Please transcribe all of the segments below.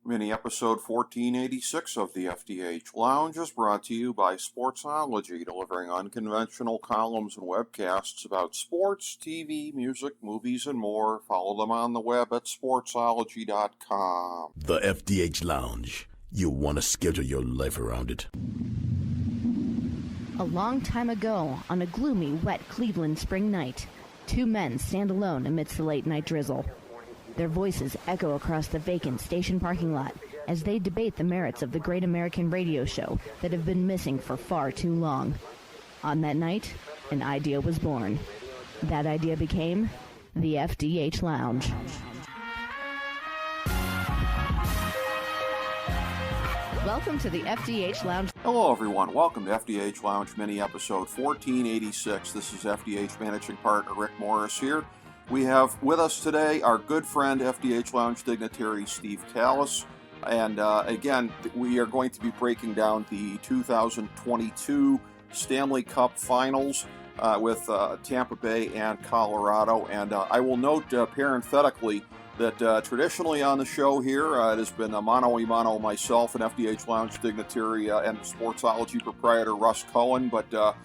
Mini episode 1486 of the FDH Lounge is brought to you by Sportsology, delivering unconventional columns and webcasts about sports, TV, music, movies, and more. Follow them on the web at sportsology.com. The FDH Lounge. You want to schedule your life around it. A long time ago, on a gloomy, wet Cleveland spring night, two men stand alone amidst the late-night drizzle. Their voices echo across the vacant station parking lot as they debate the merits of the great American radio show that have been missing for far too long. On that night, an idea was born. That idea became the FDH Lounge. Welcome to the FDH Lounge. Hello, everyone. Welcome to FDH Lounge mini episode 1486. This is FDH Managing Partner Rick Morris here. We have with us today our good friend, FDH Lounge dignitary Steve Kallas. And again, we are going to be breaking down the 2022 Stanley Cup Finals with Tampa Bay and Colorado. And I will note parenthetically that traditionally on the show here, it has been mano a mano myself and FDH Lounge dignitary and Sportsology proprietor Russ Cohen. But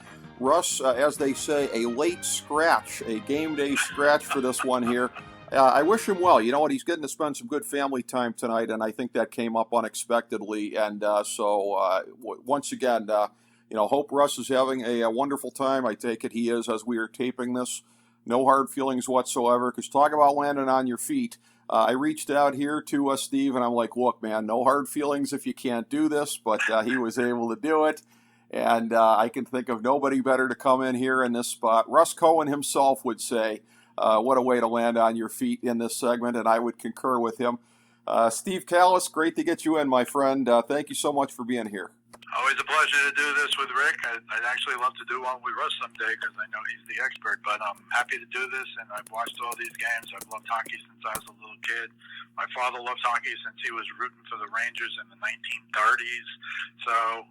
Russ, as they say, a late scratch, a game day scratch for this one here. I wish him well. You know what? He's getting to spend some good family time tonight, and I think that came up unexpectedly. And so once again, hope Russ is having a wonderful time. I take it he is as we are taping this. No hard feelings whatsoever, because talk about landing on your feet. I reached out here to Steve, and I'm like, look, man, no hard feelings if you can't do this, but he was able to do it. And I can think of nobody better to come in here in this spot. Russ Cohen himself would say, what a way to land on your feet in this segment, and I would concur with him. Steve Kallas, great to get you in, my friend. Thank you so much for being here. Always a pleasure to do this with Rick. I'd actually love to do one with Russ someday because I know he's the expert, but I'm happy to do this, and I've watched all these games. I've loved hockey since I was a little kid. My father loved hockey since he was rooting for the Rangers in the 1930s. So,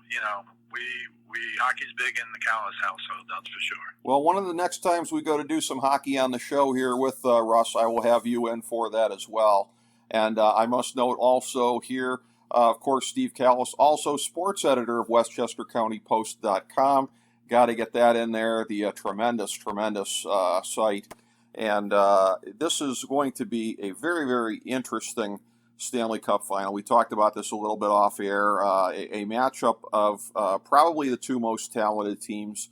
hockey's big in the Kallas household, that's for sure. Well, one of the next times we go to do some hockey on the show here with Russ, I will have you in for that as well. And I must note also here, of course, Steve Kallas, also sports editor of WestchesterCountyPost.com. Got to get that in there, the tremendous site. And this is going to be a very, very interesting Stanley Cup final. We talked about this a little bit off air. A matchup of probably the two most talented teams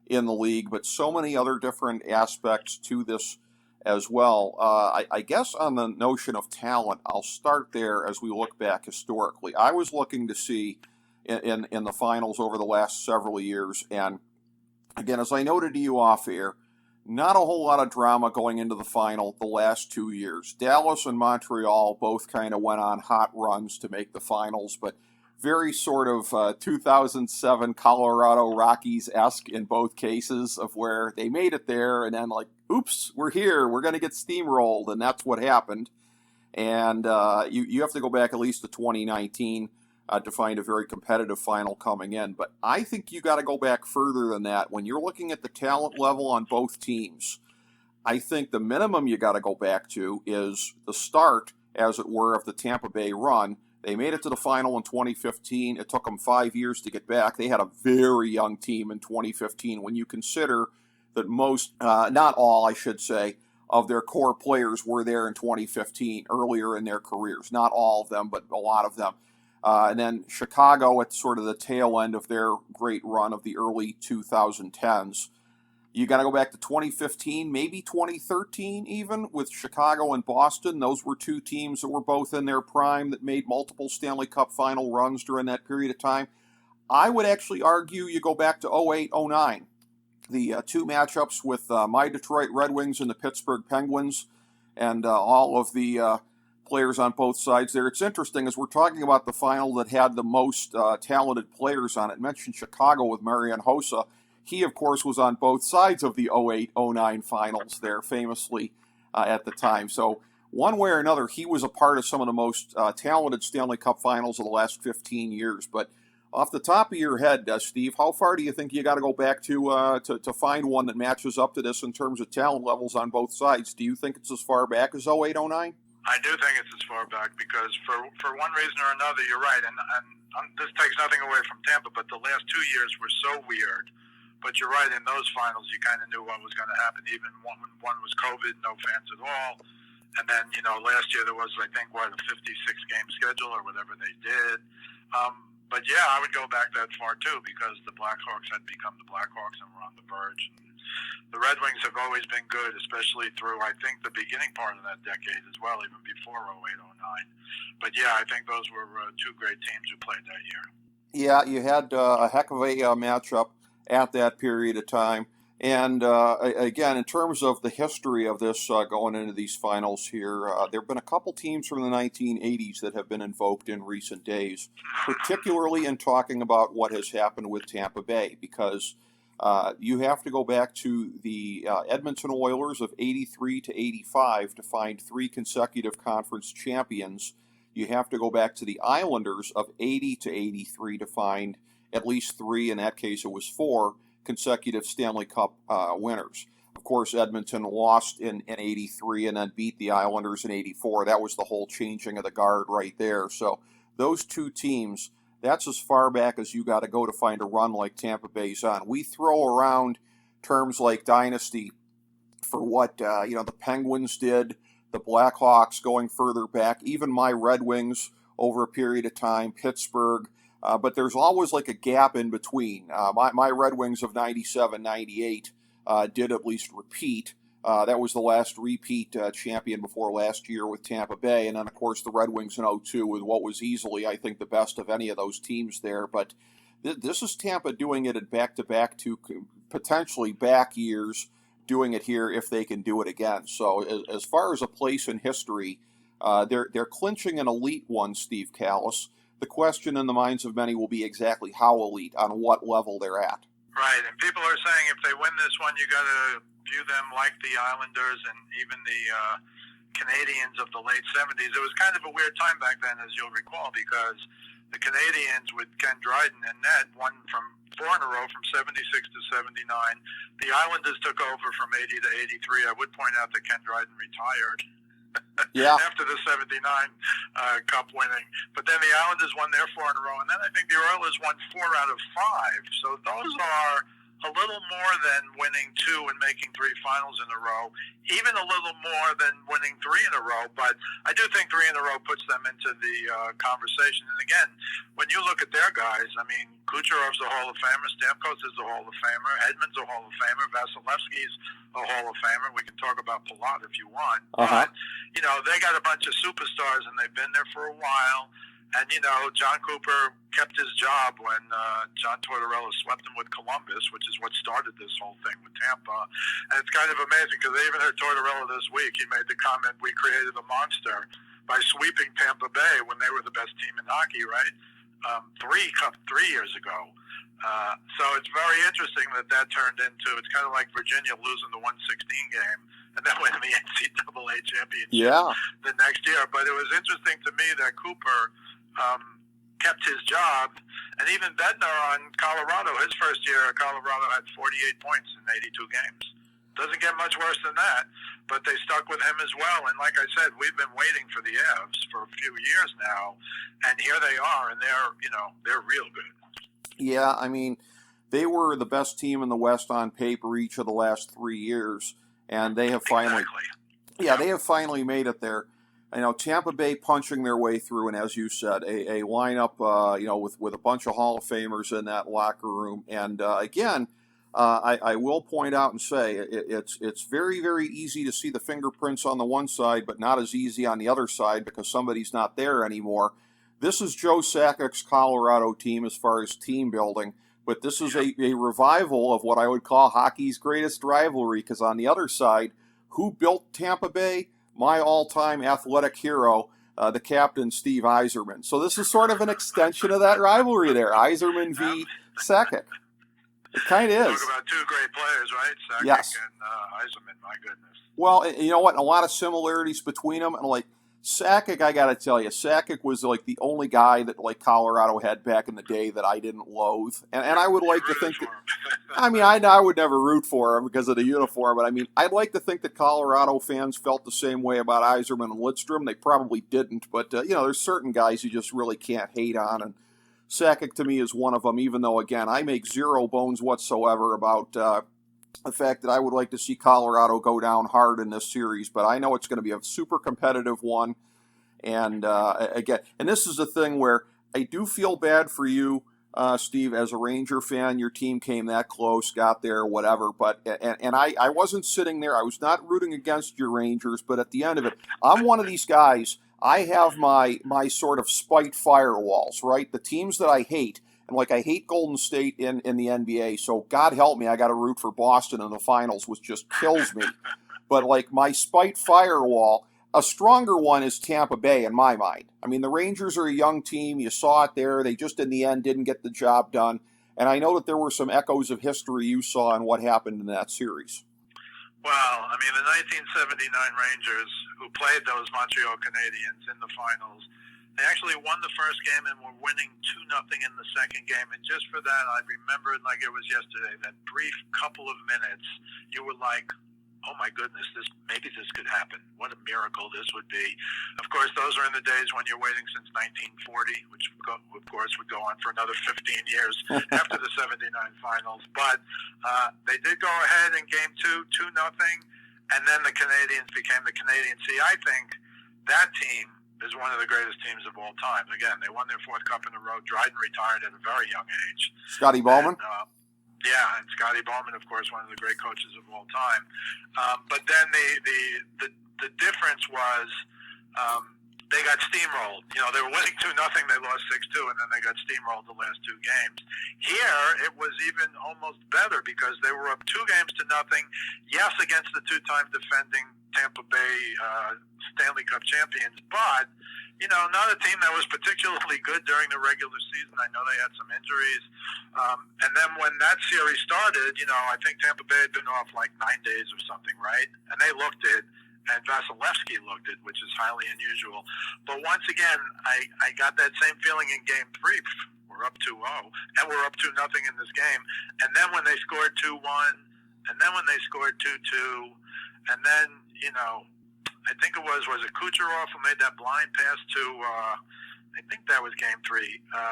in the league, but so many other different aspects to this as well. I guess on the notion of talent, I'll start there as we look back historically. I was looking to see in the finals over the last several years, and again, as I noted to you off air, not a whole lot of drama going into the final the last 2 years. Dallas and Montreal both kind of went on hot runs to make the finals, but very sort of 2007 Colorado Rockies-esque in both cases of where they made it there and then like, oops, we're here, we're going to get steamrolled, and that's what happened. And you have to go back at least to 2019 to find a very competitive final coming in. But I think you got to go back further than that. When you're looking at the talent level on both teams, I think the minimum you got to go back to is the start, as it were, of the Tampa Bay run. They made it to the final in 2015. It took them 5 years to get back. They had a very young team in 2015 when you consider that most, not all, I should say, of their core players were there in 2015, earlier in their careers. Not all of them, but a lot of them. And then Chicago at sort of the tail end of their great run of the early 2010s. You got to go back to 2015, maybe 2013 even, with Chicago and Boston. Those were two teams that were both in their prime that made multiple Stanley Cup final runs during that period of time. I would actually argue you go back to 08-09. The two matchups with my Detroit Red Wings and the Pittsburgh Penguins, and all of the players on both sides there. It's interesting, as we're talking about the final that had the most talented players on it. I mentioned Chicago with Marian Hossa. He, of course, was on both sides of the 08-09 finals there, famously at the time. So one way or another, he was a part of some of the most talented Stanley Cup finals of the last 15 years. But off the top of your head, Steve, how far do you think you got to go back to find one that matches up to this in terms of talent levels on both sides? Do you think it's as far back as 08-09? I do think it's as far back because for one reason or another, you're right. And this takes nothing away from Tampa, but the last 2 years were so weird. But you're right, in those finals, you kind of knew what was going to happen. Even one was COVID, no fans at all. And then, last year there was, I think, a 56-game schedule or whatever they did. But, yeah, I would go back that far, too, because the Blackhawks had become the Blackhawks and were on the verge. And the Red Wings have always been good, especially through, I think, the beginning part of that decade as well, even before 08-09. But, yeah, I think those were two great teams who played that year. Yeah, you had a heck of a matchup at that period of time. And again, in terms of the history of this going into these finals here, there have been a couple teams from the 1980s that have been invoked in recent days, particularly in talking about what has happened with Tampa Bay, because you have to go back to the Edmonton Oilers of 83 to 85 to find 3 consecutive conference champions. You have to go back to the Islanders of 80 to 83 to find at least 3, in that case it was 4, consecutive Stanley Cup winners. Of course, Edmonton lost in 83 and then beat the Islanders in 84. That was the whole changing of the guard right there. So those two teams, that's as far back as you got to go to find a run like Tampa Bay's on. We throw around terms like dynasty for what the Penguins did, the Blackhawks going further back, even my Red Wings over a period of time, Pittsburgh. But there's always like a gap in between. My Red Wings of 97, 98 did at least repeat. That was the last repeat champion before last year with Tampa Bay. And then, of course, the Red Wings in 02 with what was easily, I think, the best of any of those teams there. But this is Tampa doing it in back-to-back to potentially back years, doing it here if they can do it again. So as far as a place in history, they're clinching an elite one, Steve Kallas. The question in the minds of many will be exactly how elite, on what level they're at. Right, and people are saying if they win this one, you got to view them like the Islanders and even the Canadians of the late 70s. It was kind of a weird time back then, as you'll recall, because the Canadians with Ken Dryden and net won from 4 in a row from 76 to 79. The Islanders took over from 80 to 83. I would point out that Ken Dryden retired. Yeah. After the 79 Cup winning. But then the Islanders won their 4 in a row, and then I think the Oilers won 4 out of 5. So those are a little more than winning 2 and making 3 finals in a row, even a little more than winning 3 in a row. But I do think 3 in a row puts them into the conversation. And again, when you look at their guys, I mean, Kucherov's a Hall of Famer, Stamkos is a Hall of Famer, Edmund's a Hall of Famer, Vasilevsky's a Hall of Famer. We can talk about Palat if you want. But, they got a bunch of superstars, and they've been there for a while. And, John Cooper kept his job when John Tortorella swept him with Columbus, which is what started this whole thing with Tampa. And it's kind of amazing because I even heard Tortorella this week. He made the comment, we created a monster by sweeping Tampa Bay when they were the best team in hockey, right? 3 years ago. So it's very interesting that turned into, it's kind of like Virginia losing the 116 game and then winning the NCAA championship the next year. But it was interesting to me that Cooper kept his job, and even Bednar on Colorado, his first year at Colorado had 48 points in 82 games. Doesn't get much worse than that, but they stuck with him as well. And like I said, we've been waiting for the Avs for a few years now, and here they are, and they're real good. Yeah, I mean, they were the best team in the West on paper each of the last 3 years, and they have finally, they have finally made it there. Tampa Bay punching their way through, and as you said, a lineup, with a bunch of Hall of Famers in that locker room. And again, I will point out and say it's very, very easy to see the fingerprints on the one side, but not as easy on the other side because somebody's not there anymore. This is Joe Sakic's Colorado team as far as team building, but this is a revival of what I would call hockey's greatest rivalry, because on the other side, who built Tampa Bay? My all-time athletic hero, the captain, Steve Yzerman. So this is sort of an extension of that rivalry there, Yzerman v. Sakic. It kind of is. Talk about two great players, right? Sakic and Yzerman, my goodness. Well, you know what? A lot of similarities between them. And like Sakic, I got to tell you, Sakic was like the only guy that like Colorado had back in the day that I didn't loathe, and I would like to think that, I mean, I would never root for him because of the uniform, but I mean, I'd like to think that Colorado fans felt the same way about Yzerman and Lidstrom. They probably didn't, but there's certain guys you just really can't hate on, and Sakic to me is one of them. Even though, again, I make zero bones whatsoever about the fact that I would like to see Colorado go down hard in this series, but I know it's going to be a super competitive one. And again, and this is the thing where I do feel bad for you, Steve, as a Ranger fan. Your team came that close, got there, whatever. But and I wasn't sitting there. I was not rooting against your Rangers. But at the end of it, I'm one of these guys. I have my sort of spite firewalls, right? The teams that I hate. And like I hate Golden State in the NBA, so God help me, I got to root for Boston in the finals, which just kills me. But like my spite firewall, a stronger one is Tampa Bay in my mind. I mean, the Rangers are a young team. You saw it there. They just in the end didn't get the job done. And I know that there were some echoes of history you saw in what happened in that series. Well, I mean, the 1979 Rangers, who played those Montreal Canadiens in the finals, they actually won the first game and were winning 2-0 in the second game. And just for that, I remember it like it was yesterday, that brief couple of minutes, you were like, oh my goodness, maybe this could happen. What a miracle this would be. Of course, those are in the days when you're waiting since 1940, which of course would go on for another 15 years after the 79 finals. But they did go ahead in game 2, 2-0, and then the Canadiens became the Canadiens. See, I think that team is one of the greatest teams of all time. Again, they won their 4th cup in a row. Dryden retired at a very young age. Scotty Bowman? And Scotty Bowman, of course, one of the great coaches of all time. But then the difference was they got steamrolled. You know, they were winning 2-0, they lost 6-2, and then they got steamrolled the last 2 games. Here, it was even almost better because they were up 2 games to nothing. Yes, against the 2-time defending Tampa Bay Stanley Cup champions, but not a team that was particularly good during the regular season. I know they had some injuries. And then when that series started, I think Tampa Bay had been off like 9 days or something, right? And they looked it, and Vasilevsky looked it, which is highly unusual. But once again, I got that same feeling in Game 3. We're up 2-0, and we're up 2-0 in this game. And then when they scored 2-1, and then when they scored 2-2, and then, I think it was it Kucherov who made that blind pass to, I think that was Game 3,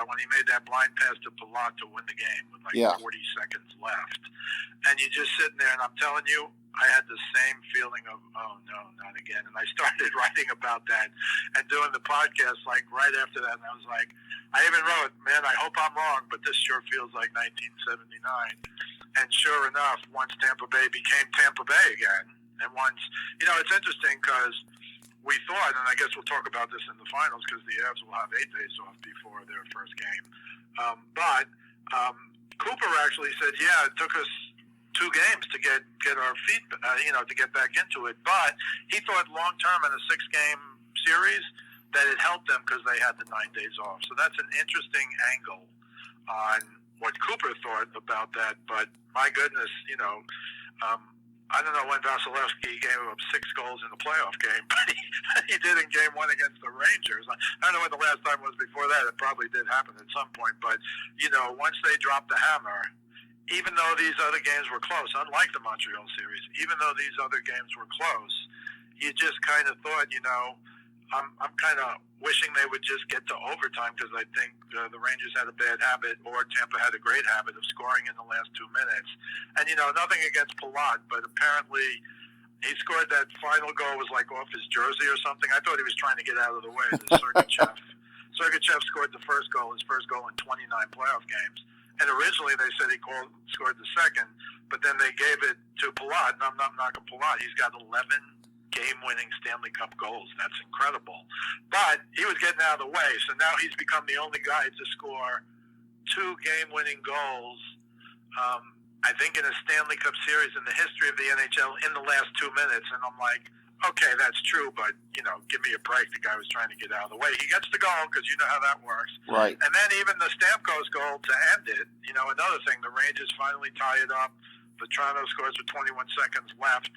when he made that blind pass to Palat to win the game with 40 seconds left. And you're just sitting there, and I'm telling you, I had the same feeling of, oh, no, not again. And I started writing about that and doing the podcast right after that. And I was like, I even wrote, man, I hope I'm wrong, but this sure feels like 1979. And sure enough, once Tampa Bay became Tampa Bay again, and once, it's interesting because we thought, and I guess we'll talk about this in the finals because the Avs will have 8 days off before their first game. But Cooper actually said, yeah, it took us 2 games to get our feet, to get back into it. But he thought long term in a 6-game series that it helped them because they had the 9 days off. So that's an interesting angle on what Cooper thought about that. But my goodness, I don't know when Vasilevsky gave up 6 goals in a playoff game, but he did in Game 1 against the Rangers. I don't know when the last time was before that. It probably did happen at some point. But, once they dropped the hammer, even though these other games were close, unlike the Montreal series, even though these other games were close, you just kind of thought, I'm kind of wishing they would just get to overtime because I think the Rangers had a bad habit, or Tampa had a great habit of scoring in the last 2 minutes. And, nothing against Palat, but apparently he scored that final goal was off his jersey or something. I thought he was trying to get out of the way. Sergachev scored the first goal, his first goal in 29 playoff games. And originally they said he scored the second, but then they gave it to Palat, and I'm not knocking Palat. He's got 11 game-winning Stanley Cup goals. That's incredible. But he was getting out of the way, so now he's become the only guy to score 2 game-winning goals, I think, in a Stanley Cup series in the history of the NHL in the last 2 minutes. And I'm like, okay, that's true, but, give me a break. The guy was trying to get out of the way. He gets the goal because you know how that works. Right. And then even the Stamkos goal to end it, another thing, the Rangers finally tie it up. Toronto scores with 21 seconds left.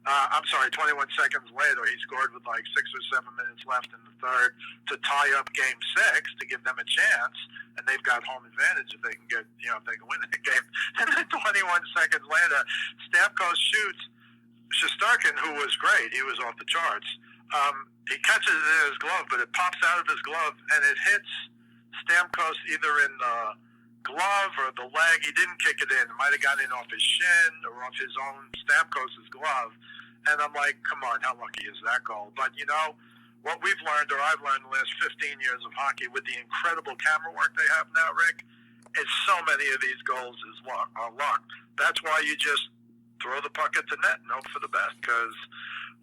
I'm sorry, 21 seconds later, he scored with like 6 or 7 minutes left in the third to tie up Game 6 to give them a chance, and they've got home advantage if they can get, if they can win the game. And then 21 seconds later, Stamkos shoots. Shesterkin, who was great, he was off the charts. He catches it in his glove, but it pops out of his glove, and it hits Stamkos either in the glove or the leg. He didn't kick it in. It might have gotten in off his shin or off his own Stamkos' glove. And I'm like, come on, how lucky is that goal? But, what we've learned, or I've learned the last 15 years of hockey with the incredible camera work they have now, Rick, is so many of these goals are luck. That's why you just throw the puck at the net and hope for the best, because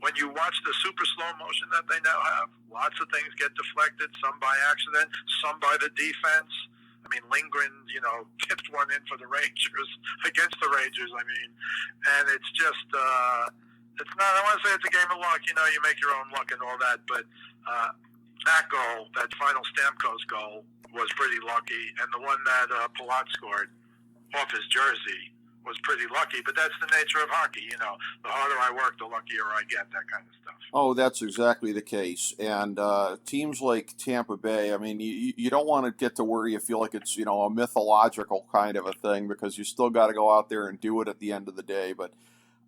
when you watch the super slow motion that they now have, lots of things get deflected, some by accident, some by the defense. I mean, Lindgren, tipped one in for the Rangers, against the Rangers, and it's just, it's not, I want to say it's a game of luck, you make your own luck and all that, but that goal, that final Stamkos goal, was pretty lucky, and the one that Palat scored off his jersey was pretty lucky, but that's the nature of hockey, the harder I work, the luckier I get, that kind of stuff. Oh, that's exactly the case. And teams like Tampa Bay, you don't want to get to where you feel like it's, a mythological kind of a thing, because you still got to go out there and do it at the end of the day. But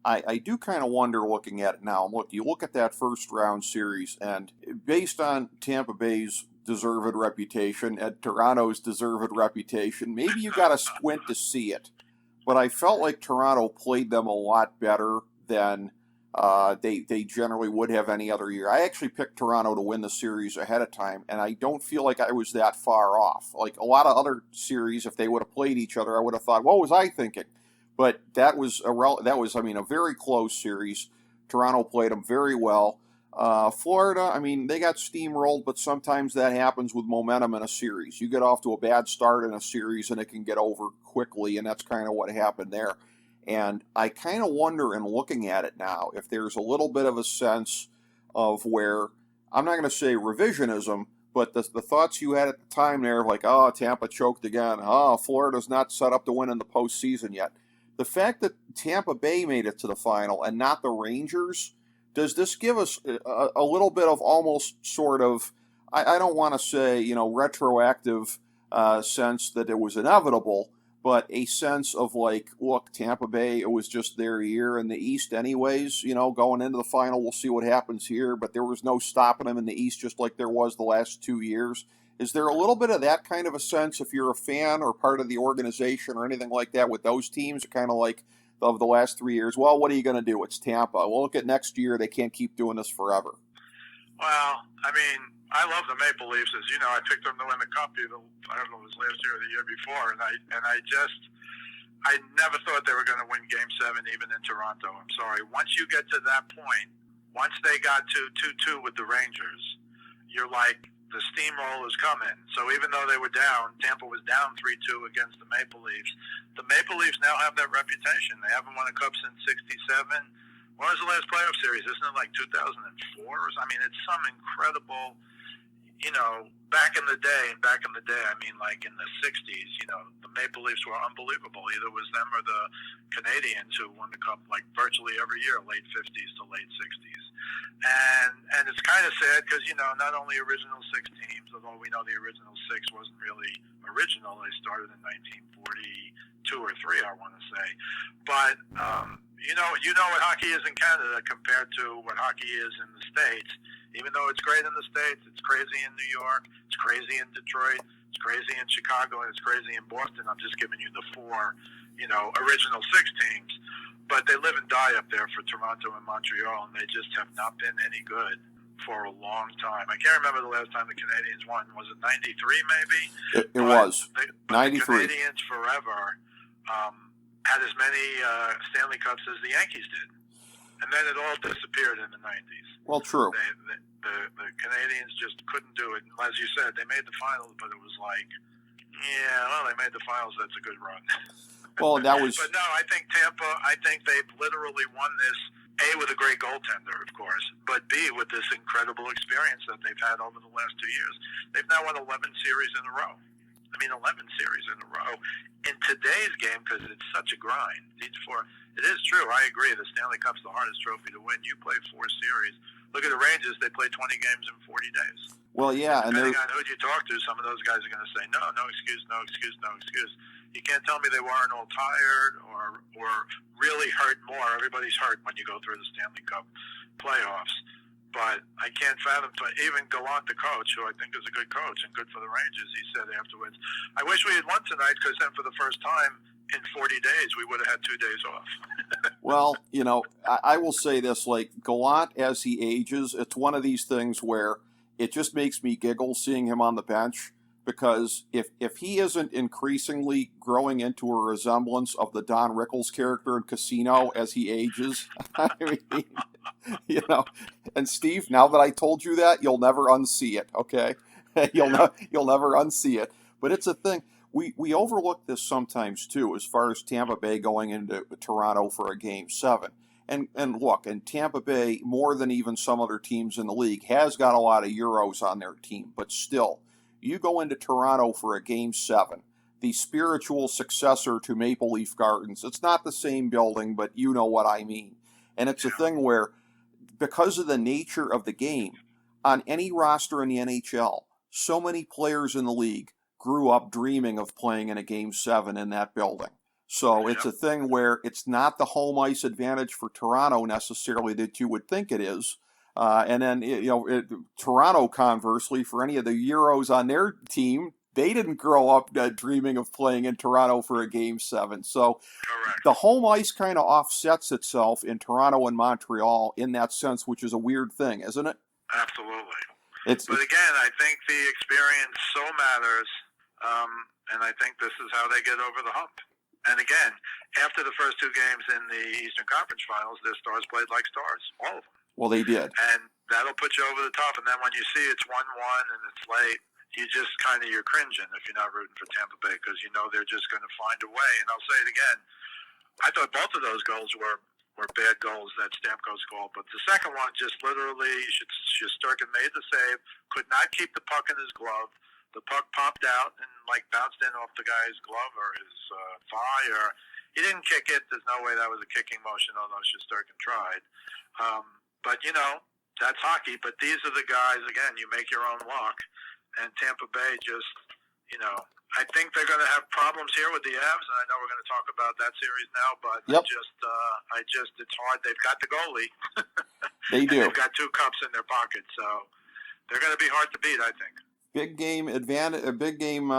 I do kind of wonder, looking at it now, you look at that first round series, and based on Tampa Bay's deserved reputation and Toronto's deserved reputation, maybe you got to squint to see it. But I felt like Toronto played them a lot better than they generally would have any other year. I actually picked Toronto to win the series ahead of time, and I don't feel like I was that far off. Like a lot of other series, if they would have played each other, I would have thought, what was I thinking? But that was a very close series. Toronto played them very well. Florida, they got steamrolled, but sometimes that happens with momentum in a series. You get off to a bad start in a series, and it can get over quickly, and that's kind of what happened there. And I kind of wonder, in looking at it now, if there's a little bit of a sense of where, I'm not going to say revisionism, but the thoughts you had at the time there, like, oh, Tampa choked again. Oh, Florida's not set up to win in the postseason yet. The fact that Tampa Bay made it to the final and not the Rangers, does this give us a little bit of almost sort of, I don't want to say, retroactive sense that it was inevitable, but a sense of like, look, Tampa Bay, it was just their year in the East anyways, going into the final, we'll see what happens here, but there was no stopping them in the East just like there was the last 2 years. Is there a little bit of that kind of a sense, if you're a fan or part of the organization or anything like that with those teams, kind of like of the last 3 years? Well, what are you going to do? It's Tampa. Well, look at next year. They can't keep doing this forever. Well, I love the Maple Leafs. As you know, I picked them to win the Cup. I don't know if it was last year or the year before, and I never thought they were going to win Game 7 even in Toronto. I'm sorry. Once you get to that point, once they got to 2-2 with the Rangers, you're like, the steamroll is coming. So even though they were down, Tampa was down 3-2 against the Maple Leafs. The Maple Leafs now have that reputation. They haven't won a Cup since '67. When was the last playoff series? Isn't it like 2004? It's some incredible, back in the day, like in the 60s, the Maple Leafs were unbelievable. Either it was them or the Canadians who won the Cup like virtually every year, late 50s to late 60s. And it's kind of sad because, not only original 6 teams, although we know the original 6 wasn't really original. They started in 1942 or 3, I want to say. But, you know what hockey is in Canada compared to what hockey is in the States. Even though it's great in the States, it's crazy in New York, it's crazy in Detroit, it's crazy in Chicago, and it's crazy in Boston. I'm just giving you the 4, original 6 teams. But they live and die up there for Toronto and Montreal, and they just have not been any good for a long time. I can't remember the last time the Canadians won. Was it 93 maybe? It was. 93. The Canadians forever had as many Stanley Cups as the Yankees did. And then it all disappeared in the 90s. Well, true. The Canadians just couldn't do it. As you said, they made the finals, but it was like, they made the finals. That's a good run. Well, that was. But no, I think Tampa, they've literally won this, A, with a great goaltender, of course, but B, with this incredible experience that they've had over the last 2 years. They've now won 11 series in a row. 11 series in a row. In today's game, because it's such a grind, it is true. I agree. The Stanley Cup's the hardest trophy to win. You play 4 series. Look at the Rangers. They play 20 games in 40 days. Well, yeah. And depending on who you talk to, some of those guys are going to say, no excuse, no excuse, no excuse. You can't tell me they weren't all tired or really hurt more. Everybody's hurt when you go through the Stanley Cup playoffs. But I can't fathom even Gallant, the coach, who I think is a good coach and good for the Rangers, he said afterwards, I wish we had won tonight because then for the first time in 40 days, we would have had 2 days off. Well, I will say this, like Gallant as he ages, it's one of these things where it just makes me giggle seeing him on the bench, because if he isn't increasingly growing into a resemblance of the Don Rickles character in Casino as he ages, I mean, and Steve, now that I told you that, you'll never unsee it, okay? You'll never unsee it. But it's a thing. We overlook this sometimes, too, as far as Tampa Bay going into Toronto for a Game 7. And look, and Tampa Bay, more than even some other teams in the league, has got a lot of Euros on their team. But still, you go into Toronto for a Game 7, the spiritual successor to Maple Leaf Gardens. It's not the same building, but you know what I mean. And it's a thing where, because of the nature of the game, on any roster in the NHL, so many players in the league grew up dreaming of playing in a Game 7 in that building. So it's a thing where it's not the home ice advantage for Toronto necessarily that you would think it is. And then, Toronto, conversely, for any of the Euros on their team, they didn't grow up dreaming of playing in Toronto for a Game 7. So the home ice kind of offsets itself in Toronto and Montreal in that sense, which is a weird thing, isn't it? Absolutely. But again, I think the experience so matters, and I think this is how they get over the hump. And again, after the first 2 games in the Eastern Conference Finals, their stars played like stars, all of them. Well, they did. And that'll put you over the top. And then when you see it's 1-1 and it's late, you just you're cringing if you're not rooting for Tampa Bay, because you know they're just going to find a way. And I'll say it again, I thought both of those goals were bad goals that Stamkos called. But the second one, just literally, Shesterkin made the save, could not keep the puck in his glove. The puck popped out and bounced in off the guy's glove or his thigh, or he didn't kick it. There's no way that was a kicking motion, although Shesterkin tried. But that's hockey. But these are the guys, again, you make your own luck. And Tampa Bay just, I think they're going to have problems here with the Avs, and I know we're going to talk about that series now, but it's hard. They've got the goalie. They do. They've got 2 cups in their pocket, so they're going to be hard to beat, I think. Big game advantage, a big game,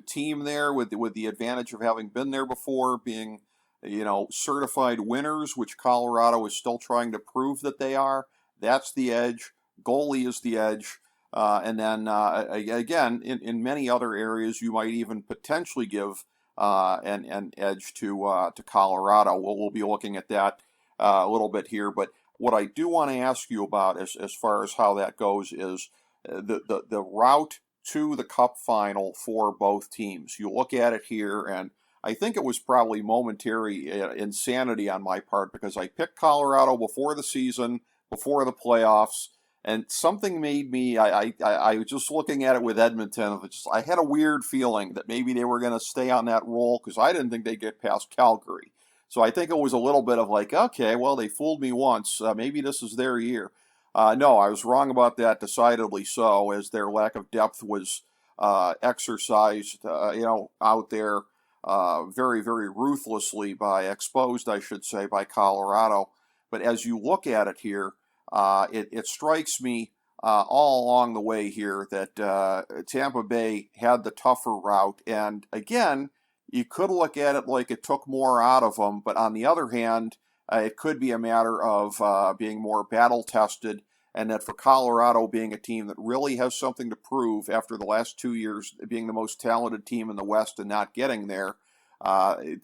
team there with the advantage of having been there before, being, certified winners, which Colorado is still trying to prove that they are. That's the edge. Goalie is the edge. And then, again, in many other areas, you might even potentially give an edge to Colorado. We'll be looking at that a little bit here. But what I do want to ask you about as far as how that goes is the route to the Cup final for both teams. You look at it here, and I think it was probably momentary insanity on my part, because I picked Colorado before the season, before the playoffs, and something made me, I was just looking at it with Edmonton, I had a weird feeling that maybe they were going to stay on that roll, because I didn't think they'd get past Calgary. So I think it was a little bit of okay, well, they fooled me once, maybe this is their year. No, I was wrong about that, decidedly so, as their lack of depth was exercised, out there very, very ruthlessly exposed, I should say, by Colorado. But as you look at it here, it strikes me all along the way here that Tampa Bay had the tougher route. And again, you could look at it like it took more out of them, but on the other hand, it could be a matter of being more battle-tested, and that for Colorado being a team that really has something to prove after the last 2 years being the most talented team in the West and not getting there,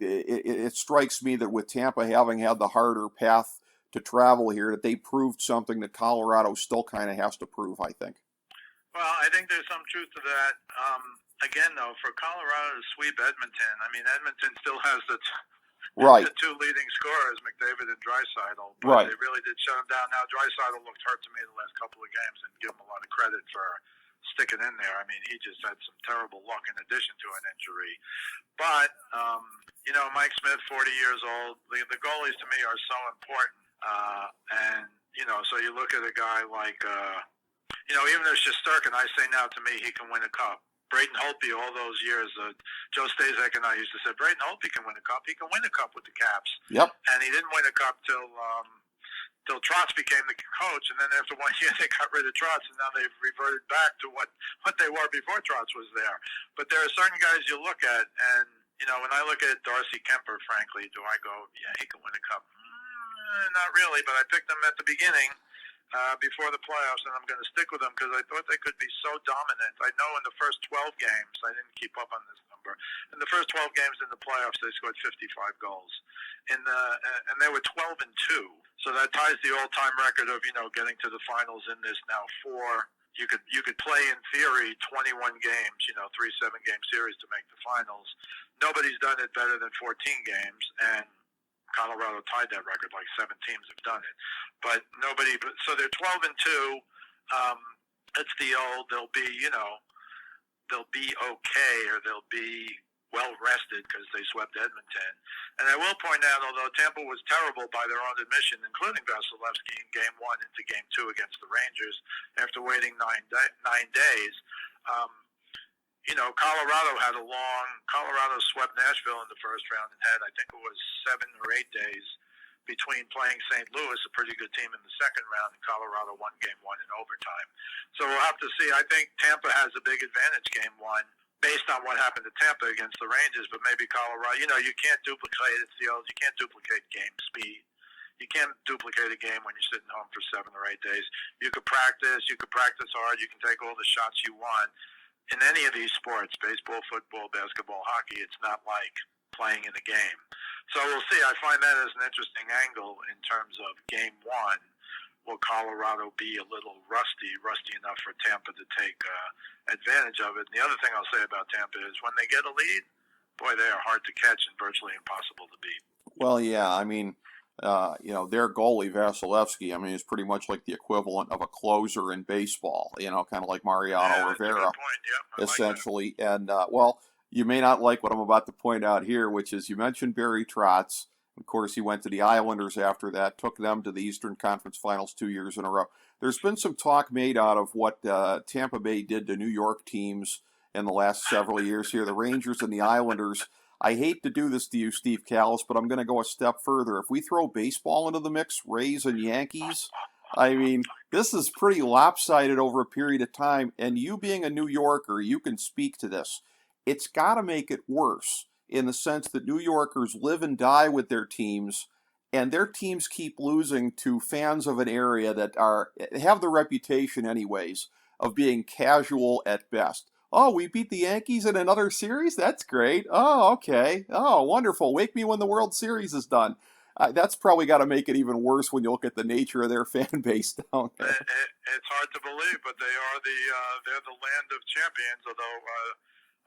it strikes me that with Tampa having had the harder path to travel here, that they proved something that Colorado still kind of has to prove, I think. Well, I think there's some truth to that. Again, though, for Colorado to sweep Edmonton, Edmonton still has the 2 leading scorers, McDavid and Draisaitl. But they really did shut him down. Now, Draisaitl looked hurt to me the last couple of games, and give him a lot of credit for stick it in there. I mean, he just had some terrible luck in addition to an injury. But, Mike Smith, 40 years old, the goalies to me are so important. So you look at a guy like, even though Shesterkin, I say now to me he can win a cup. Braden Holtby, all those years, Joe Staszek and I used to say, Braden Holtby can win a cup. He can win a cup with the Caps. Yep. And he didn't win a cup till Trotz became the coach, and then after 1 year they got rid of Trotz, and now they've reverted back to what they were before Trotz was there. But there are certain guys you look at, and when I look at Darcy Kemper, frankly, do I go, yeah, he can win a cup? Not really, but I picked him at the beginning before the playoffs, and I'm going to stick with them because I thought they could be so dominant. I know in the first 12 games, I didn't keep up on this number. In the first 12 games in the playoffs, they scored 55 goals, and they were 12-2. So that ties the all-time record of getting to the finals in this now 4. You could play in theory 21 games, 3 7-game series to make the finals. Nobody's done it better than 14 games, and Colorado tied that record. Like 7 teams have done it, but nobody. So they're 12-2. It's the old. They'll be okay, or they'll be well rested because they swept Edmonton. And I will point out, although Tampa was terrible by their own admission, including Vasilevsky in Game 1 into Game 2 against the Rangers, after waiting 9 days. Colorado swept Nashville in the first round and had, I think it was 7 or 8 days between playing St. Louis, a pretty good team, in the second round, and Colorado won Game 1 in overtime. So we'll have to see. I think Tampa has a big advantage Game 1 based on what happened to Tampa against the Rangers, but maybe Colorado, you can't duplicate it, you can't duplicate game speed. You can't duplicate a game when you're sitting home for 7 or 8 days. You could practice hard, you can take all the shots you want. In any of these sports, baseball, football, basketball, hockey, it's not like playing in a game. So we'll see. I find that as an interesting angle in terms of Game 1. Will Colorado be a little rusty enough for Tampa to take advantage of it? And the other thing I'll say about Tampa is when they get a lead, boy, they are hard to catch and virtually impossible to beat. Well, yeah, I mean, their goalie, Vasilevsky, is pretty much like the equivalent of a closer in baseball, kind of like Mariano Rivera, essentially. Like and, you may not like what I'm about to point out here, which is you mentioned Barry Trotz. Of course, he went to the Islanders after that, took them to the Eastern Conference Finals 2 years in a row. There's been some talk made out of what Tampa Bay did to New York teams in the last several years here, the Rangers and the Islanders. I hate to do this to you, Steve Kallas, but I'm going to go a step further. If we throw baseball into the mix, Rays and Yankees, this is pretty lopsided over a period of time. And you being a New Yorker, you can speak to this. It's got to make it worse in the sense that New Yorkers live and die with their teams, and their teams keep losing to fans of an area that have the reputation anyways of being casual at best. Oh, we beat the Yankees in another series? That's great. Oh, okay. Oh, wonderful. Wake me when the World Series is done. That's probably got to make it even worse when you look at the nature of their fan base down there. It's hard to believe, but they're the land of champions, although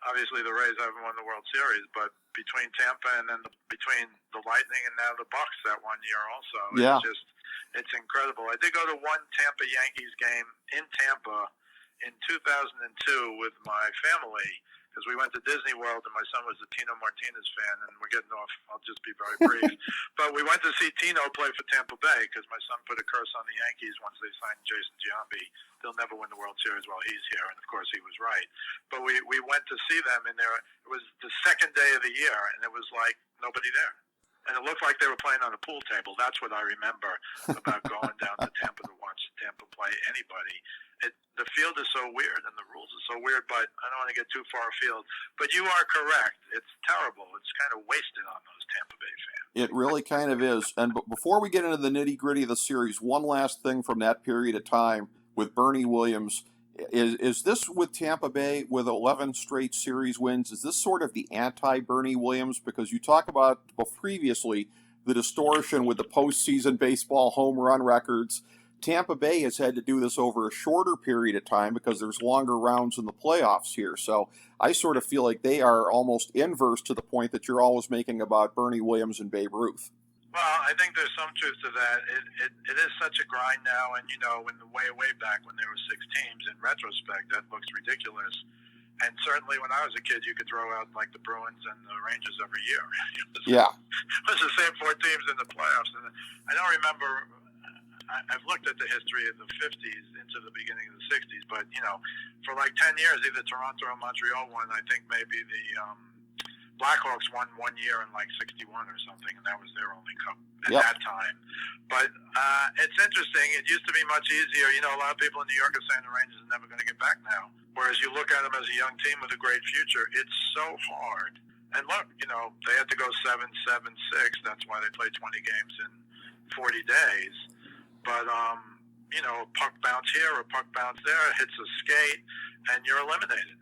obviously the Rays haven't won the World Series, but between Tampa and then between the Lightning and now the Bucks that 1 year also, it's incredible. I did go to one Tampa Yankees game in Tampa in 2002 with my family because we went to Disney World and my son was a Tino Martinez fan, and we're getting off. I'll just be very brief. But we went to see Tino play for Tampa Bay because my son put a curse on the Yankees once they signed Jason Giambi. They'll never win the World Series while he's here, and of course he was right. But we went to see them, and it was the second day of the year, and it was like nobody there. And it looked like they were playing on a pool table. That's what I remember about going down to Tampa to watch Tampa play anybody. The field is so weird and the rules are so weird, but I don't want to get too far afield. But you are correct. It's terrible. It's kind of wasted on those Tampa Bay fans. It really kind of is. And before we get into the nitty-gritty of the series, one last thing from that period of time with Bernie Williams. Is this with Tampa Bay with 11 straight series wins? Is this sort of the anti-Bernie Williams? Because you talk about previously the distortion with the postseason baseball home run records. Tampa Bay has had to do this over a shorter period of time because there's longer rounds in the playoffs here. So I sort of feel like they are almost inverse to the point that you're always making about Bernie Williams and Babe Ruth. Well, I think there's some truth to that. It is such a grind now, and in the way back when there were 6 teams, in retrospect, that looks ridiculous. And certainly when I was a kid, you could throw out like the Bruins and the Rangers every year. Yeah. It was the same 4 teams in the playoffs. And I don't remember, I've looked at the history of the 50s into the beginning of the 60s, but, for like 10 years, either Toronto or Montreal won. I think maybe the Blackhawks won 1 year in like 61 or something, and that was their only cup at that time. But it's interesting. It used to be much easier. A lot of people in New York are saying the Rangers are never going to get back now. Whereas you look at them as a young team with a great future, it's so hard. And look, they had to go 7-7-6. That's why they played 20 games in 40 days. But, a puck bounce here or puck bounce there, hits a skate, and you're eliminated.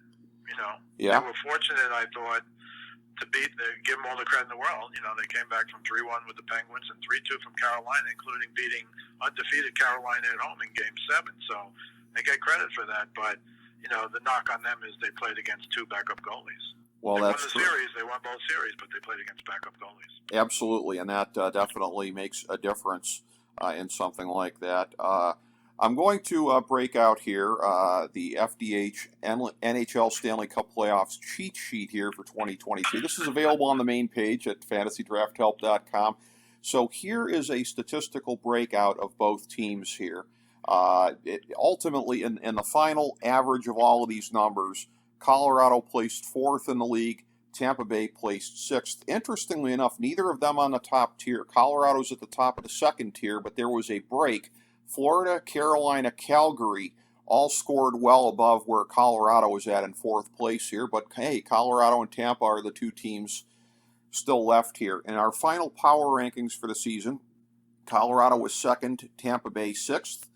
They were fortunate, I thought, to give them all the credit in the world. They came back from 3-1 with the Penguins and 3-2 from Carolina, including beating undefeated Carolina at home in Game 7. So they get credit for that. But, the knock on them is they played against 2 backup goalies. Well, they that's won the series. They won both series, but they played against backup goalies. Absolutely, and that definitely makes a difference in something like that. I'm going to break out here the FDH NHL Stanley Cup Playoffs cheat sheet here for 2022. This is available on the main page at fantasydrafthelp.com. So here is a statistical breakout of both teams here. Ultimately, in the final average of all of these numbers, Colorado placed 4th in the league. Tampa Bay placed 6th. Interestingly enough, neither of them on the top tier. Colorado's at the top of the second tier, but there was a break. Florida, Carolina, Calgary all scored well above where Colorado was at in 4th place here. But, hey, Colorado and Tampa are the 2 teams still left here. In our final power rankings for the season, Colorado was 2nd, Tampa Bay 6th.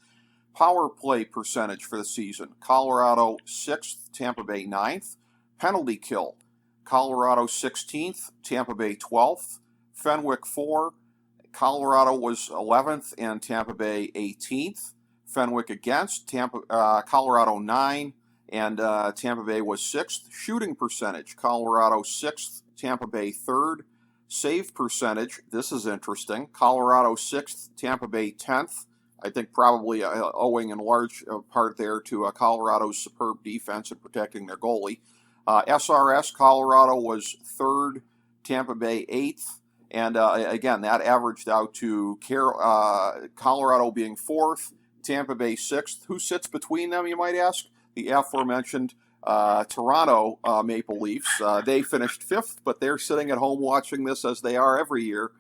Power play percentage for the season, Colorado 6th, Tampa Bay 9th. Penalty kill, Colorado 16th, Tampa Bay 12th. Fenwick 4, Colorado was 11th and Tampa Bay 18th. Fenwick against, Colorado 9 and Tampa Bay was 6th. Shooting percentage, Colorado 6th, Tampa Bay 3rd. Save percentage, this is interesting, Colorado 6th, Tampa Bay 10th. I think probably owing in large part there to Colorado's superb defense and protecting their goalie. SRS, Colorado was 3rd, Tampa Bay 8th. And again, that averaged out to Colorado being 4th, Tampa Bay 6th. Who sits between them, you might ask? The aforementioned Toronto Maple Leafs. They finished 5th, but they're sitting at home watching this as they are every year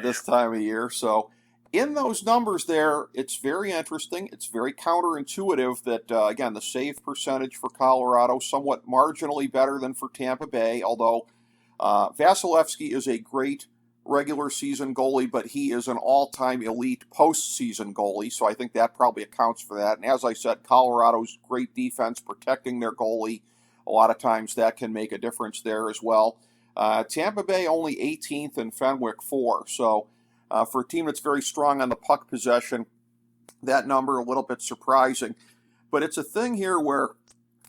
this time of year. So in those numbers there, it's very interesting. It's very counterintuitive that, again, the save percentage for Colorado somewhat marginally better than for Tampa Bay, although Vasilevsky is a great regular season goalie, but he is an all-time elite postseason goalie, so I think that probably accounts for that. And as I said, Colorado's great defense protecting their goalie, a lot of times that can make a difference there as well. Tampa Bay only 18th and Fenwick 4, so for a team that's very strong on the puck possession, that number a little bit surprising. But it's a thing here where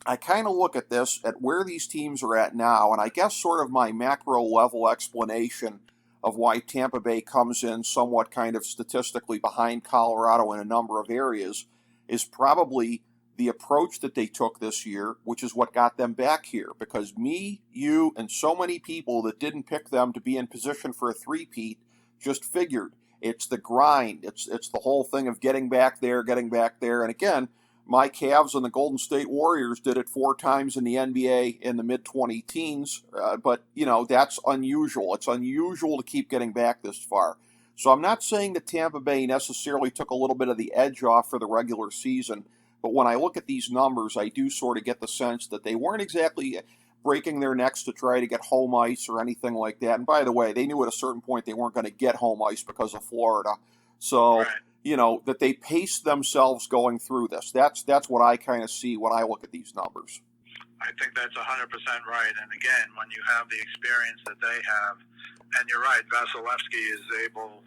I kind of look at this, at where these teams are at now, and I guess sort of my macro level explanation of why Tampa Bay comes in somewhat kind of statistically behind Colorado in a number of areas is probably the approach that they took this year, which is what got them back here. Because me, you, and so many people that didn't pick them to be in position for a three-peat just figured it's the grind. It's the whole thing of getting back there. And again, my Cavs and the Golden State Warriors did it 4 times in the NBA in the mid-20 teens, but, that's unusual. It's unusual to keep getting back this far. So I'm not saying that Tampa Bay necessarily took a little bit of the edge off for the regular season, but when I look at these numbers, I do sort of get the sense that they weren't exactly breaking their necks to try to get home ice or anything like that. And by the way, they knew at a certain point they weren't going to get home ice because of Florida. So, right. That they paced themselves going through this. That's what I kind of see when I look at these numbers. I think that's 100% right. And again, when you have the experience that they have, and you're right, Vasilevsky is able,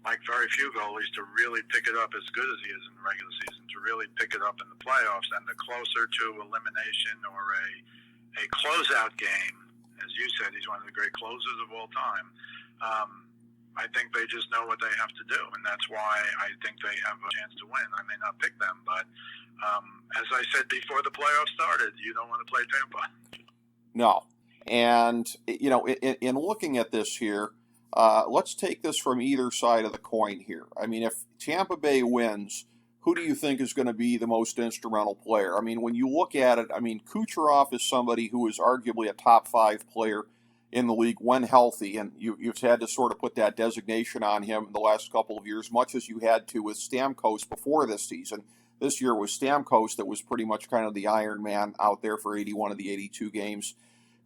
like very few goalies, to really pick it up as good as he is in the regular season, to really pick it up in the playoffs. And the closer to elimination or a closeout game, as you said, he's one of the great closers of all time. I think they just know what they have to do, and that's why I think they have a chance to win. I may not pick them, but as I said before the playoffs started, you don't want to play Tampa. No. And, in looking at this here, let's take this from either side of the coin here. I mean, if Tampa Bay wins, who do you think is going to be the most instrumental player? I mean, when you look at it, Kucherov is somebody who is arguably a top 5 player in the league when healthy, and you've had to sort of put that designation on him in the last couple of years, much as you had to with Stamkos before this season. This year was Stamkos that was pretty much kind of the Iron Man out there for 81 of the 82 games.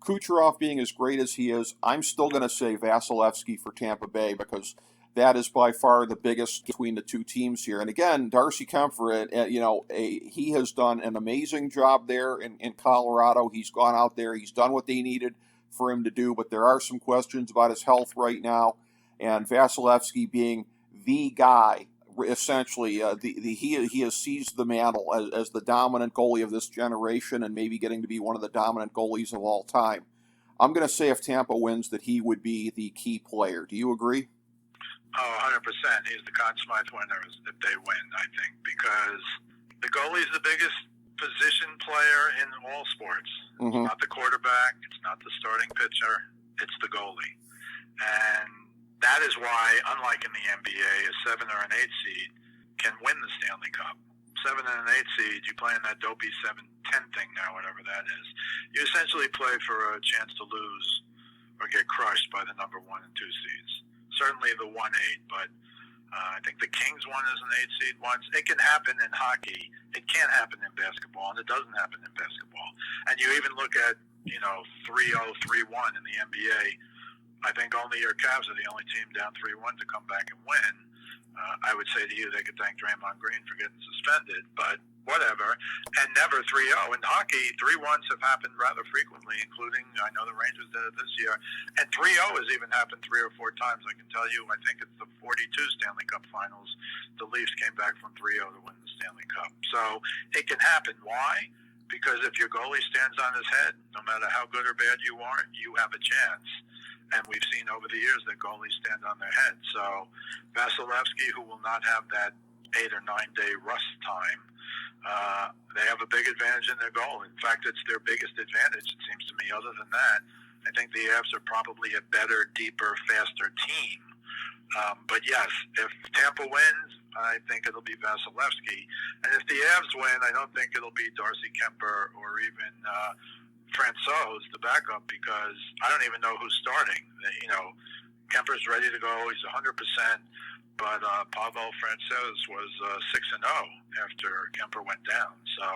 Kucherov being as great as he is, I'm still going to say Vasilevsky for Tampa Bay because that is by far the biggest between the two teams here. And again, Darcy Kemper, he has done an amazing job there in Colorado. He's gone out there. He's done what they needed for him to do, but there are some questions about his health right now. And Vasilevsky being the guy, essentially, he has seized the mantle as the dominant goalie of this generation and maybe getting to be one of the dominant goalies of all time. I'm going to say if Tampa wins that he would be the key player. Do you agree? Oh, 100%. He's the Conn Smythe winner if they win, I think, because the goalie is the biggest position player in all sports. Mm-hmm. It's not the quarterback. It's not the starting pitcher. It's the goalie. And that is why, unlike in the NBA, a 7 or an 8 seed can win the Stanley Cup. 7 and an 8 seed, you play in that dopey 7-10 thing now, whatever that is. You essentially play for a chance to lose or get crushed by the number 1 and 2 seeds. Certainly the 1-8, but I think the Kings won as an 8 seed once. It can happen in hockey. It can't happen in basketball, and it doesn't happen in basketball. And you even look at, 3-0, 3-1 in the NBA. I think only your Cavs are the only team down 3-1 to come back and win. I would say to you they could thank Draymond Green for getting suspended, but whatever. And never 3-0. In hockey, 3-1s have happened rather frequently, including, I know the Rangers did it this year. And 3-0 has even happened 3 or 4 times. I can tell you, I think it's the 42 Stanley Cup Finals. The Leafs came back from 3-0 to win the Stanley Cup. So it can happen. Why? Because if your goalie stands on his head, no matter how good or bad you are, you have a chance. And we've seen over the years that goalies stand on their head. So Vasilevsky, who will not have that 8 or 9 day rust time, they have a big advantage in their goal. In fact, it's their biggest advantage, it seems to me. Other than that, I think the Avs are probably a better, deeper, faster team. But yes, if Tampa wins, I think it'll be Vasilevsky. And if the Avs win, I don't think it'll be Darcy Kemper or even Francouz, the backup, because I don't even know who's starting. Kemper's ready to go. He's 100%. But Pavel Francouz was 6-0 after Kemper went down. So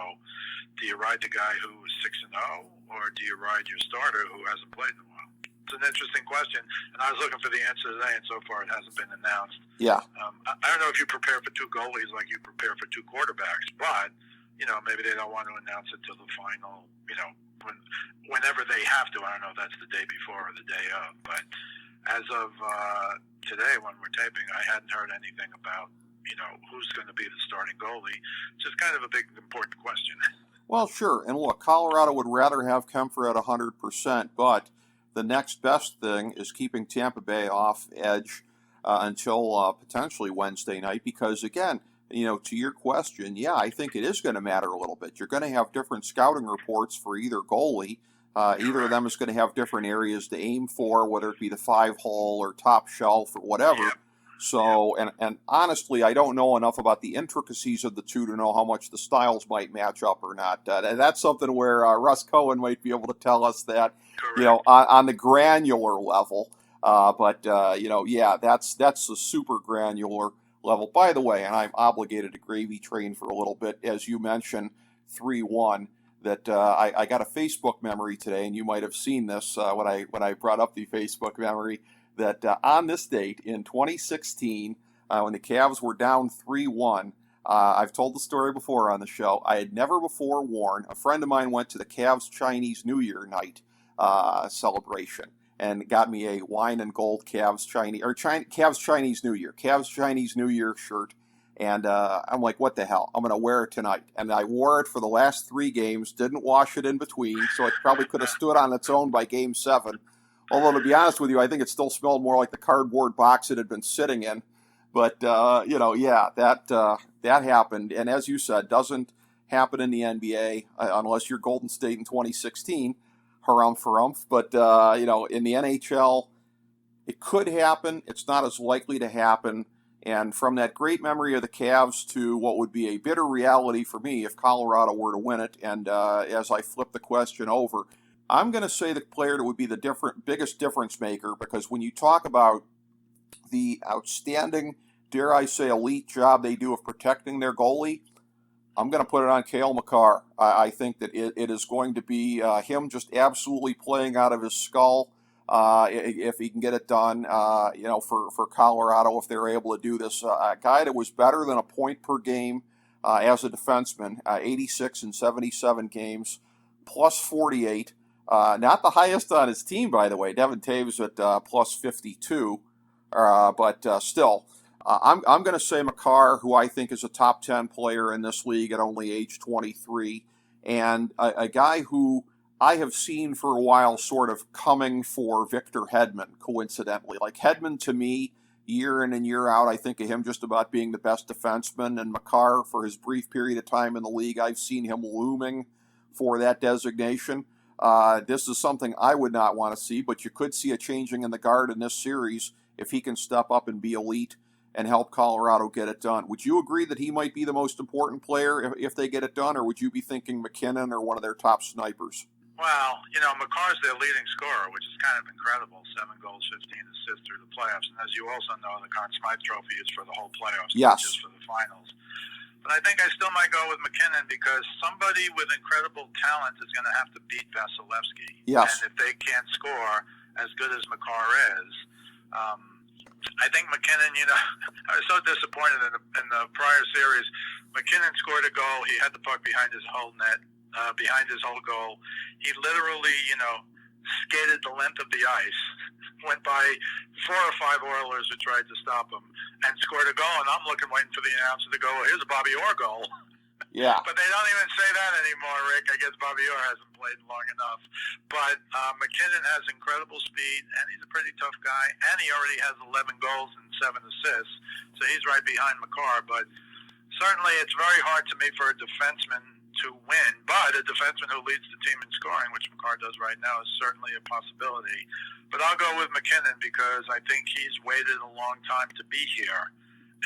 do you ride the guy who is 6-0, or do you ride your starter who hasn't played in a while? It's an interesting question, and I was looking for the answer today, and so far it hasn't been announced. Yeah. I don't know if you prepare for 2 goalies like you prepare for 2 quarterbacks, but, maybe they don't want to announce it till the final, whenever they have to. I don't know if that's the day before or the day of, but as of today when we're taping, I hadn't heard anything about, who's going to be the starting goalie. It's just kind of a big, important question. Well, sure. And look, Colorado would rather have Kemper at 100%, but the next best thing is keeping Tampa Bay off edge until potentially Wednesday night because, again, to your question, yeah, I think it is going to matter a little bit. You're going to have different scouting reports for either goalie. Either of them is going to have different areas to aim for, whether it be the 5-hole or top shelf or whatever. Yep. So, and honestly, I don't know enough about the intricacies of the two to know how much the styles might match up or not. And that's something where Russ Cohen might be able to tell us that, Correct. On the granular level. Yeah, that's a super granular level. By the way, and I'm obligated to gravy train for a little bit, as you mentioned, 3-1. That I got a Facebook memory today, and you might have seen this when I brought up the Facebook memory, that on this date in 2016, when the Cavs were down 3-1, I've told the story before on the show, I had never before worn, a friend of mine went to the Cavs Chinese New Year night celebration and got me a wine and gold Cavs Chinese New Year shirt. And I'm like, what the hell? I'm going to wear it tonight. And I wore it for the last 3 games, didn't wash it in between, so it probably could have stood on its own by Game 7. Although, to be honest with you, I think it still smelled more like the cardboard box it had been sitting in. But, yeah, that happened. And as you said, doesn't happen in the NBA unless you're Golden State in 2016. Harumph. But, in the NHL, it could happen. It's not as likely to happen. And from that great memory of the Cavs to what would be a bitter reality for me if Colorado were to win it, and as I flip the question over, I'm going to say the player that would be the biggest difference maker, because when you talk about the outstanding, dare I say, elite job they do of protecting their goalie, I'm going to put it on Cale Makar. I think that it is going to be him just absolutely playing out of his skull. If he can get it done, for Colorado, if they're able to do this. A guy that was better than a point per game as a defenseman, 86 in 77 games, plus 48. Not the highest on his team, by the way. Devin Taves at plus 52, but still. I'm going to say Makar, who I think is a top 10 player in this league at only age 23, and a guy who I have seen for a while sort of coming for Victor Hedman, coincidentally. Like Hedman, to me, year in and year out, I think of him just about being the best defenseman. And Makar, for his brief period of time in the league, I've seen him looming for that designation. This is something I would not want to see, but you could see a changing in the guard in this series if he can step up and be elite and help Colorado get it done. Would you agree that he might be the most important player if they get it done, or would you be thinking McKinnon or one of their top snipers? Well, Makar's their leading scorer, which is kind of incredible. 7 goals, 15 assists through the playoffs. And as you also know, the Conn Smythe Trophy is for the whole playoffs, yes, not just for the finals. But I think I still might go with McKinnon because somebody with incredible talent is going to have to beat Vasilevsky. Yes. And if they can't score as good as Makar is, I think McKinnon, I was so disappointed in the prior series. McKinnon scored a goal. He had the puck behind his whole net. Behind his whole goal. He literally, skated the length of the ice, went by 4 or 5 Oilers who tried to stop him, and scored a goal. And I'm waiting for the announcer to go, here's a Bobby Orr goal. Yeah. But they don't even say that anymore, Rick. I guess Bobby Orr hasn't played long enough. But McKinnon has incredible speed, and he's a pretty tough guy. And he already has 11 goals and 7 assists, so he's right behind Makar. But certainly it's very hard to me for a defenseman to win, but a defenseman who leads the team in scoring, which Makar does right now, is certainly a possibility. But I'll go with McKinnon because I think he's waited a long time to be here,